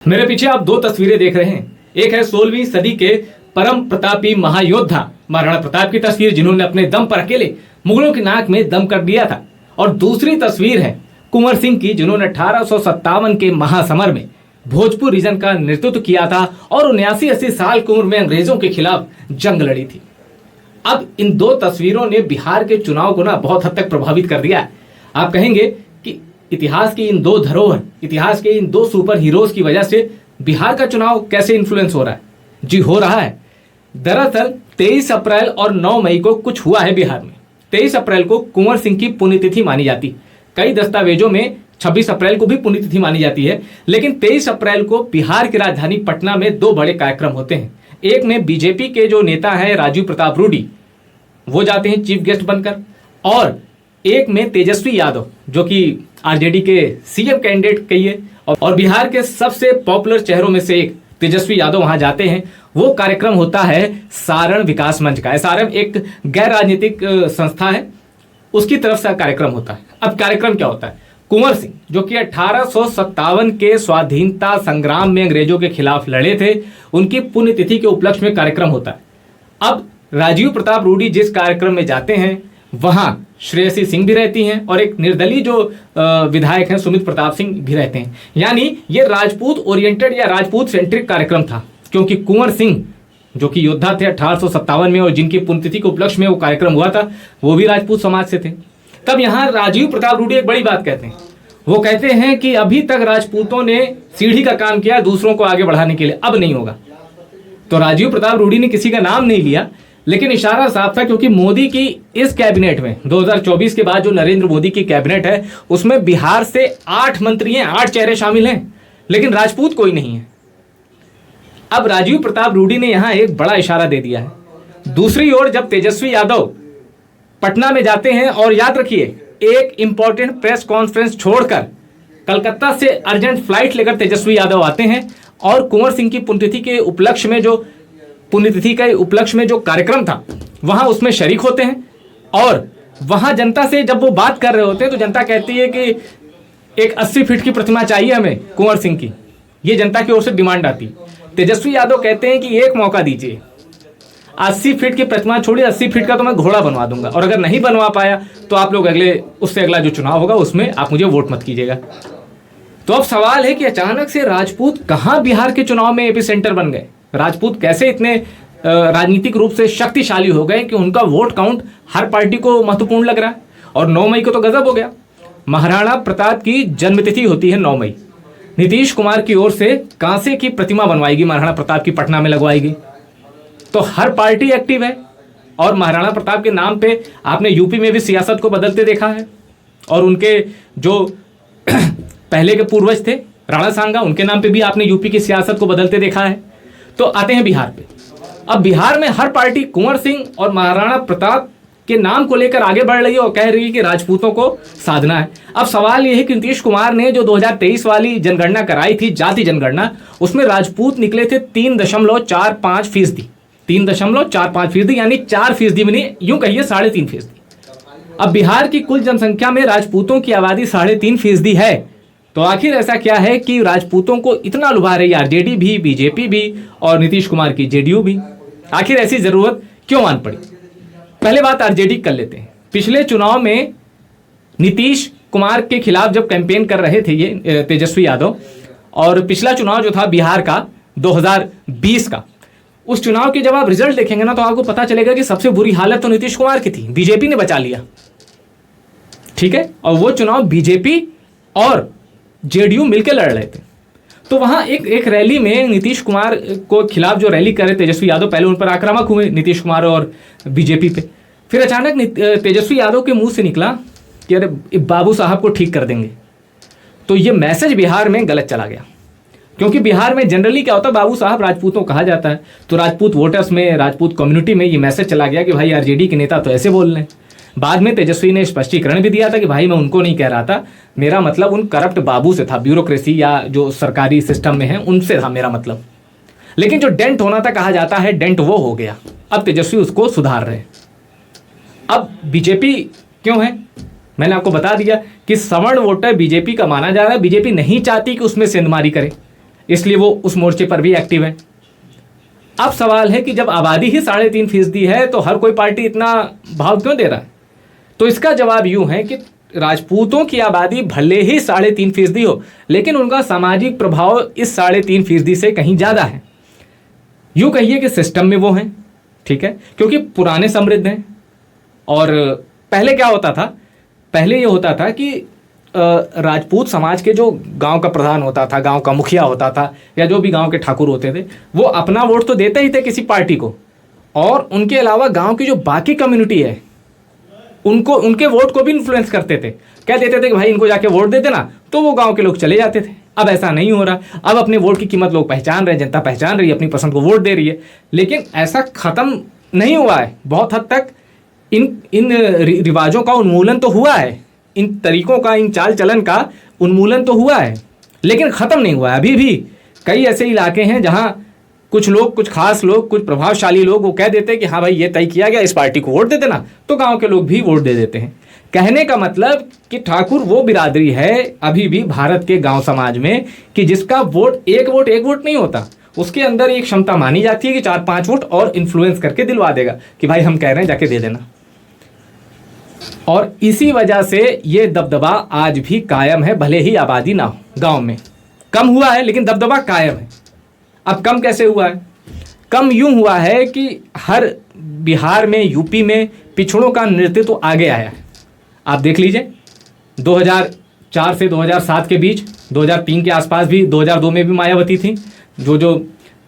मेरे पीछे आप दो तस्वीरें देख रहे हैं। एक है 16वीं सदी के परम प्रतापी महायोद्धा महाराणा प्रताप की तस्वीर, जिन्होंने अपने दम पर अकेले मुगलों की नाक में दम कर दिया था, और दूसरी तस्वीर है कुंवर सिंह की, जिन्होंने 1857 के महासमर में भोजपुर रीजन का नेतृत्व किया था और 79-80 साल की उम्र में अंग्रेजों के खिलाफ जंग लड़ी थी। अब इन दो तस्वीरों ने बिहार के चुनाव को बहुत हद तक प्रभावित कर दिया है। आप कहेंगे कि इतिहास की इन दो धरोहर, इतिहास के इन दो सुपर हीरोज की वजह से बिहार का चुनाव कैसे इन्फ्लुएंस हो रहा है? जी हो रहा है। दरअसल 23 अप्रैल और 9 मई को कुछ हुआ है बिहार में। 23 अप्रैल को कुंवर सिंह की पुण्यतिथि मानी जाती, कई दस्तावेजों में 26 अप्रैल को भी पुण्यतिथि मानी जाती है, लेकिन 23 अप्रैल को बिहार की राजधानी पटना में दो बड़े कार्यक्रम होते हैं। एक में बीजेपी के जो नेता है राजीव प्रताप रूडी, वो जाते हैं चीफ गेस्ट बनकर, और एक में तेजस्वी यादव जो कि आरजेडी के सीएम कैंडिडेट कहिए, और बिहार के सबसे पॉपुलर चेहरों में से एक तेजस्वी यादव वहां जाते हैं। वो कार्यक्रम होता है सारण विकास मंच का। सारण एक गैर राजनीतिक संस्था है, उसकी तरफ से कार्यक्रम होता है। अब कार्यक्रम क्या होता है? कुंवर सिंह जो कि 1857 के स्वाधीनता संग्राम में अंग्रेजों के खिलाफ लड़े थे, उनकी पुण्यतिथि के उपलक्ष्य में कार्यक्रम होता है। अब राजीव प्रताप रूडी जिस कार्यक्रम में जाते हैं, वहां श्रेयसी सिंह भी रहती हैं और एक निर्दलीय जो विधायक हैं सुमित प्रताप सिंह भी रहते हैं। यानी ये राजपूत ओरिएंटेड या राजपूत सेंट्रिक कार्यक्रम था, क्योंकि कुंवर सिंह जो कि योद्धा थे 1857 में और जिनकी पुण्यतिथि के उपलक्ष्य में वो कार्यक्रम हुआ था, वो भी राजपूत समाज से थे। तब यहाँ राजीव प्रताप रूडी एक बड़ी बात कहते हैं। वो कहते हैं कि अभी तक राजपूतों ने सीढ़ी का काम किया दूसरों को आगे बढ़ाने के लिए, अब नहीं होगा। तो राजीव प्रताप रूडी ने किसी का नाम नहीं लिया, लेकिन इशारा साफ था, क्योंकि मोदी की इस कैबिनेट में 2024 के बाद जो नरेंद्र मोदी की कैबिनेट है, उसमें बिहार से 8 मंत्री हैं, 8 चेहरे शामिल हैं, लेकिन राजपूत कोई नहीं है। अब राजीव प्रताप रूडी ने यहां एक बड़ा इशारा दे दिया है। दूसरी ओर जब तेजस्वी यादव पटना में जाते हैं, और याद रखिए एक इंपॉर्टेंट प्रेस कॉन्फ्रेंस छोड़कर कलकत्ता से अर्जेंट फ्लाइट लेकर तेजस्वी यादव आते हैं, और कुंवर सिंह की पुण्यतिथि के उपलक्ष्य में जो कार्यक्रम था वहां उसमें शरीक होते हैं। और वहां जनता से जब वो बात कर रहे होते हैं, तो जनता कहती है कि एक 80 फीट की प्रतिमा चाहिए हमें कुंवर सिंह की, ये जनता की ओर से डिमांड आती। तेजस्वी यादव कहते हैं कि एक मौका दीजिए, 80 फीट की प्रतिमा छोड़िए, 80 फीट का तो मैं घोड़ा बनवा दूंगा, और अगर नहीं बनवा पाया तो आप लोग उससे अगला जो चुनाव होगा उसमें आप मुझे वोट मत कीजिएगा। तो अब सवाल है कि अचानक से राजपूत कहां बिहार के चुनाव में एपी सेंटर बन गए? राजपूत कैसे इतने राजनीतिक रूप से शक्तिशाली हो गए कि उनका वोट काउंट हर पार्टी को महत्वपूर्ण लग रहा है? और 9 मई को तो गजब हो गया। महाराणा प्रताप की जन्मतिथि होती है 9 मई। नीतीश कुमार की ओर से कांसे की प्रतिमा बनवाएगी महाराणा प्रताप की, पटना में लगवाएगी। तो हर पार्टी एक्टिव है, और महाराणा प्रताप के नाम पे आपने यूपी में भी सियासत को बदलते देखा है, और उनके जो पहले के पूर्वज थे राणा सांगा, उनके नाम पे भी आपने यूपी की सियासत को बदलते देखा है। तो आते हैं बिहार पे। अब बिहार में हर पार्टी कुंवर सिंह और महाराणा प्रताप के नाम को लेकर आगे बढ़ रही है और कह रही है कि राजपूतों को साधना है। अब सवाल यह है कि नीतीश कुमार ने जो 2023 वाली जनगणना कराई थी, जाति जनगणना, उसमें राजपूत निकले थे 3.45%। 3.45%, यानी 4% में नहीं, यूं कहिए 3.5%। अब बिहार की कुल जनसंख्या में राजपूतों की आबादी 3.5% है। तो आखिर ऐसा क्या है कि राजपूतों को इतना लुभा रही आरजेडी भी, बीजेपी भी और नीतीश कुमार की जेडीयू भी? आखिर ऐसी जरूरत क्यों मान पड़ी? पहले बात आरजेडी कर लेते हैं। पिछले चुनाव में नीतीश कुमार के खिलाफ जब कैंपेन कर रहे थे ये तेजस्वी यादव, और पिछला चुनाव जो था बिहार का 2020 का, उस चुनाव के जब आप रिजल्ट देखेंगे ना, तो आपको पता चलेगा कि सबसे बुरी हालत तो नीतीश कुमार की थी, बीजेपी ने बचा लिया। ठीक है, और वो चुनाव बीजेपी और जेडीयू मिलकर लड़ रहे थे। तो वहां एक रैली में नीतीश कुमार को खिलाफ जो रैली करे तेजस्वी यादव, पहले उन पर आक्रामक हुए नीतीश कुमार और बीजेपी पे। फिर अचानक तेजस्वी यादव के मुंह से निकला कि अरे बाबू साहब को ठीक कर देंगे। तो ये मैसेज बिहार में गलत चला गया, क्योंकि बिहार में जनरली क्या होता है, बाबू साहब राजपूतों कहा जाता है। तो राजपूत वोटर्स में, राजपूत कम्युनिटी में ये मैसेज चला गया कि भाई आरजेडी के नेता तो ऐसे बोल रहे हैं। बाद में तेजस्वी ने स्पष्टीकरण भी दिया था कि भाई मैं उनको नहीं कह रहा था, मेरा मतलब उन करप्ट बाबू से था, ब्यूरोक्रेसी या जो सरकारी सिस्टम में है उनसे था मेरा मतलब। लेकिन जो डेंट होना था कहा जाता है, डेंट वो हो गया। अब तेजस्वी उसको सुधार रहे हैं। अब बीजेपी क्यों है? मैंने आपको बता दिया कि सवर्ण वोटर बीजेपी का माना जा रहा है। बीजेपी नहीं चाहती कि उसमें सेंधमारी करे। इसलिए वो उस मोर्चे पर भी एक्टिव है। अब सवाल है कि जब आबादी ही 3.5% है तो हर कोई पार्टी इतना भाव क्यों दे रहा है? तो इसका जवाब यूं है कि राजपूतों की आबादी भले ही 3.5% हो, लेकिन उनका सामाजिक प्रभाव इस 3.5% से कहीं ज़्यादा है। यूं कहिए कि सिस्टम में वो हैं, ठीक है, क्योंकि पुराने समृद्ध हैं। और पहले क्या होता था? पहले ये होता था कि राजपूत समाज के जो गांव का प्रधान होता था, गांव का मुखिया होता था, या जो भी गांव के ठाकुर होते थे, वो अपना वोट तो देते ही थे किसी पार्टी को, और उनके अलावा गांव की जो बाकी कम्युनिटी है उनको, उनके वोट को भी इन्फ्लुएंस करते थे। कह देते थे कि भाई इनको जाके वोट दे देना, तो वो गांव के लोग चले जाते थे। अब ऐसा नहीं हो रहा। अब अपने वोट की कीमत लोग पहचान रहे हैं, जनता पहचान रही है, अपनी पसंद को वोट दे रही है। लेकिन ऐसा खत्म नहीं हुआ है। बहुत हद तक इन रिवाजों का उन्मूलन तो हुआ है, इन तरीकों का, इन चाल चलन का उन्मूलन तो हुआ है, लेकिन ख़त्म नहीं हुआ है। अभी भी कई ऐसे इलाके हैं जहां कुछ लोग, कुछ खास लोग, कुछ प्रभावशाली लोग वो कह देते हैं कि हाँ भाई ये तय किया गया, इस पार्टी को वोट दे देना, तो गांव के लोग भी वोट दे देते हैं। कहने का मतलब कि ठाकुर वो बिरादरी है अभी भी भारत के गांव समाज में कि जिसका वोट एक वोट नहीं होता, उसके अंदर एक क्षमता मानी जाती है कि 4-5 वोट और इन्फ्लुएंस करके दिलवा देगा कि भाई हम कह रहे हैं जाके दे देना। और इसी वजह से ये दबदबा आज भी कायम है, भले ही आबादी ना हो। गांव में कम हुआ है लेकिन दबदबा कायम है। अब कम कैसे हुआ है? कम यूं हुआ है कि हर बिहार में, यूपी में पिछड़ों का नेतृत्व तो आगे आया है। आप देख लीजिए 2004 से 2007 के बीच, 2003 के आसपास भी, 2002 में भी मायावती थी, जो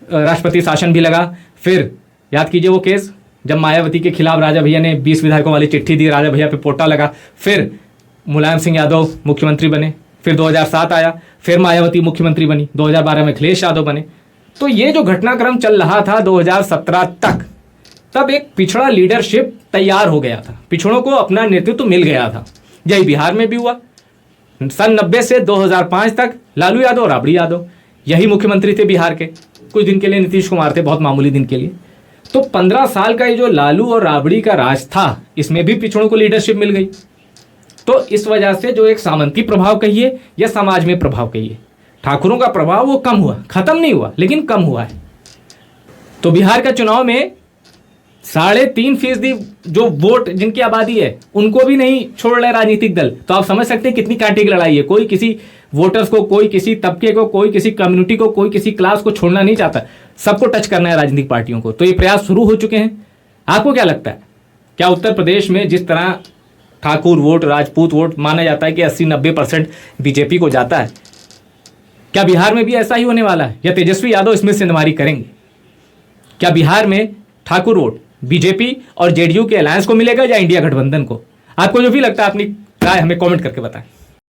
राष्ट्रपति शासन भी लगा। फिर याद कीजिए वो केस जब मायावती के खिलाफ राजा भैया ने 20 विधायकों वाली चिट्ठी दी, राजा भैया पे पोटा लगा। फिर मुलायम सिंह यादव मुख्यमंत्री बने, फिर 2007 आया, फिर मायावती मुख्यमंत्री बनी, 2012 में अखिलेश यादव बने। तो ये जो घटनाक्रम चल रहा था 2017 तक, तब एक पिछड़ा लीडरशिप तैयार हो गया था, पिछड़ों को अपना नेतृत्व मिल गया था। यही बिहार में भी हुआ। सन 90 से 2005 तक लालू यादव, राबड़ी यादव यही मुख्यमंत्री थे बिहार के। कुछ दिन के लिए नीतीश कुमार थे, बहुत मामूली दिन के लिए। तो 15 साल का ये जो लालू और राबड़ी का राज था, इसमें भी पिछड़ों को लीडरशिप मिल गई। तो इस वजह से जो एक सामंती प्रभाव कहिए या समाज में प्रभाव कहिए, ठाकुरों का प्रभाव वो कम हुआ, खत्म नहीं हुआ लेकिन कम हुआ है। तो बिहार का चुनाव में 3.5% जो वोट जिनकी आबादी है उनको भी नहीं छोड़ रहे राजनीतिक दल। तो आप समझ सकते हैं कितनी कांटे की लड़ाई है। कोई किसी वोटर्स को, कोई किसी तबके को, कोई किसी कम्युनिटी को, कोई किसी क्लास को छोड़ना नहीं चाहता। सबको टच करना है राजनीतिक पार्टियों को। तो ये प्रयास शुरू हो चुके हैं। आपको क्या लगता है, क्या उत्तर प्रदेश में जिस तरह ठाकुर वोट, राजपूत वोट माना जाता है कि 80-90% बीजेपी को जाता है, क्या बिहार में भी ऐसा ही होने वाला है या तेजस्वी यादव इसमें सिंधमारी करेंगे? क्या बिहार में ठाकुर वोट बीजेपी और जेडीयू के अलायंस को मिलेगा या इंडिया गठबंधन को? आपको जो भी लगता है अपनी राय हमें कमेंट करके बताएं।